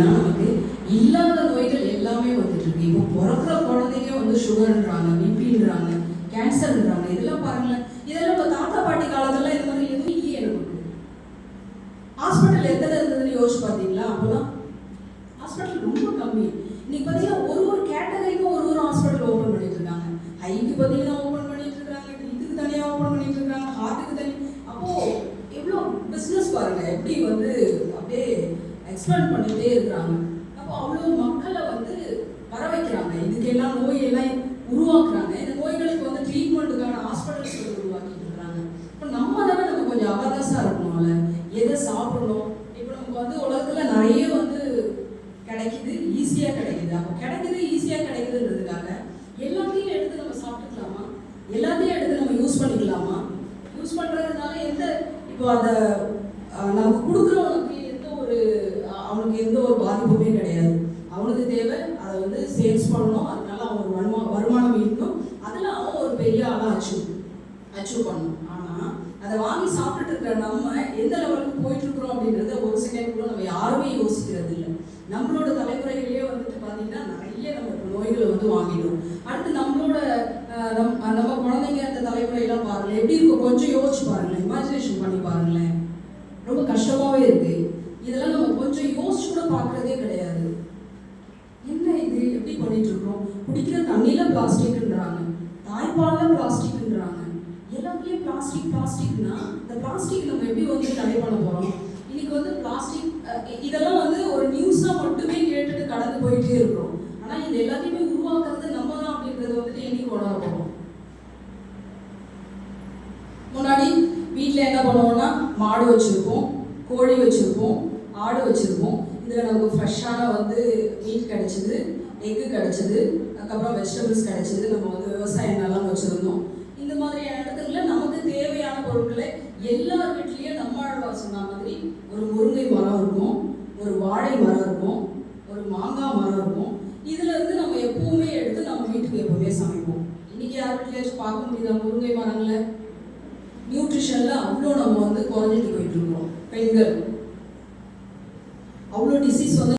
நமக்கு இல்லாத நோய்கள் எல்லாமே வந்துட்டு இருக்கு. இப்போ பிறக்கிற குழந்தைங்க வந்து சுகர்ன்றாங்க, பிபின்றாங்க, கேன்சர்ன்றாங்க. இதெல்லாம் பாருங்களேன், இதெல்லாம் இப்போ தாத்தா பாட்டி காலத்துல இந்த மாதிரி எதுவும் இல்லையே. நமக்கு ஹாஸ்பிட்டல் எத்தனை இருந்ததுன்னு யோசிச்சு பார்த்தீங்களா? அப்போதான் ஹாஸ்பிட்டல் ரொம்ப கம்மி. இன்னைக்கு பார்த்தீங்கன்னா ஒரு கேட்டகரிக்கும் ஒரு ஹாஸ்பிட்டல் ஓப்பன் பண்ணிட்டு இருக்காங்க. ஹைக்கு பார்த்தீங்கன்னா ஓப்பன் பண்ணிட்டு இருக்காங்க, இதுக்கு தனியாக ஓப்பன் பண்ணிட்டு இருக்காங்க, ஹார்ட்டுக்கு தனி. அப்போ எவ்வளோ பிஸ்னஸ் பாருங்க, எப்படி வந்து அப்படியே எக்ஸ்பேண்ட் பண்ணிட்டே இருக்கிறாங்க. அப்போ அவ்வளோ மக்களை வந்து வர வைக்கிறாங்க, இதுக்கெல்லாம் நோயெல்லாம் உருவாக்குறாங்க. இந்த நோய்களுக்கு வந்து ட்ரீட்மெண்ட்டுக்கான ஹாஸ்பிட்டல்ஸ் உருவாக்கிட்டு இருக்கிறாங்க. இப்போ நம்ம தானே நம்ம கொஞ்சம் அவேர்னஸாக இருக்கணும்ல, எதை சாப்பிடணும். இப்போ நமக்கு வந்து உலகத்தில் நிறைய வந்து கிடைக்குது, ஈஸியாக கிடைக்குது. அப்போ கிடைக்குது, ஈஸியாக கிடைக்குதுன்றதுக்காக எல்லாத்தையும் எடுத்து நம்ம சாப்பிட்டுக்கலாமா? எல்லாத்தையும் எடுத்து நம்ம யூஸ் பண்ணிக்கலாமா? யூஸ் பண்ணுறதுனால எந்த இப்போ அதை நமக்கு கொடுக்குறவனுக்கு அவனுக்கு எந்த ஒரு பாதிப்புமே கிடையாது. அவனுக்கு தேவை அதை வந்து சேல்ஸ் பண்ணணும், அதனால அவனுக்கு வருமானம் ஈட்டணும், அதில் அவன் ஒரு பெரிய ஆளாக அச்சீவ் பண்ணணும். ஆனால் அதை வாங்கி சாப்பிட்டுட்டு இருக்கிற நம்ம எந்த லெவலுக்கு போயிட்டு இருக்கிறோம் அப்படின்றத ஒரு செகண்ட் கூட நம்ம யாருமே யோசிக்கிறது இல்லை. நம்மளோட தலைமுறைகளையே வந்துட்டு பார்த்தீங்கன்னா நிறைய நம்ம நோய்களை வந்து வாங்கிடும். அடுத்து நம்மளோட நம்ம குழந்தைங்க அந்த தலைமுறையெல்லாம் பாருங்களேன் எப்படி இருக்கும், கொஞ்சம் யோசிச்சு பாருங்களேன், இமேஜினேஷன் பண்ணி பாருங்களேன். ரொம்ப கஷ்டமாகவே இருக்கு. இதெல்லாம் நம்ம கொஞ்சம் யோசிச்சு கூட பார்க்கறதே கிடையாது. என்ன இது, எப்படி பண்ணிட்டு இருக்கோம்? குடிக்கிற தண்ணியில பிளாஸ்டிக்ன்றாங்க, தாய்ப்பால்ல பிளாஸ்டிக்ன்றாங்க, எல்லாத்துலயும் பிளாஸ்டிக்னா இந்த பிளாஸ்டிக் நம்ம எப்படி வந்து தடை பண்ண போறோம்? இன்னைக்கு வந்து பிளாஸ்டிக் இதெல்லாம் வந்து ஒரு நியூஸா மட்டுமே கேட்டுட்டு கடந்து போயிட்டே இருக்கிறோம். ஆனா இது எல்லாத்தையுமே உருவாக்குறது நம்ம தான் அப்படின்றது வந்துட்டு என்னைக்கு கொண்டாட போறோம்? முன்னாடி வீட்டில் என்ன பண்ணுவோம்னா மாடு வச்சிருப்போம், கோழி வச்சிருப்போம், ஆடு வச்சுருப்போம். இதில் நமக்கு ஃப்ரெஷ்ஷான வந்து மீட் கிடச்சிது, எக்கு கிடச்சிது, அதுக்கப்புறம் வெஜிடபிள்ஸ் கிடச்சிது. நம்ம வந்து விவசாயம் நல்லா வச்சுருந்தோம். இந்த மாதிரியான இடத்துல நமக்கு தேவையான பொருட்களை எல்லார் வீட்லேயும் நம்மாழ்வார் சொன்ன மாதிரி ஒரு முருங்கை மரம் இருக்கும், ஒரு வாழை மரம் இருக்கும், ஒரு மாங்காய் மரம் இருக்கும். இதில் இருந்து நம்ம எப்பவுமே எடுத்து நம்ம வீட்டுக்கு எப்பவுமே சமைப்போம். இன்னைக்கு யார் வீட்லேயாச்சும் பார்க்க முடியுதா முருங்கை மரங்களை? நியூட்ரிஷனில் அவ்வளோ நம்ம வந்து குறைஞ்சிட்டு போயிட்டு இருக்கிறோம். பெண்கள் அவ்வளோ டிசீஸ் வந்து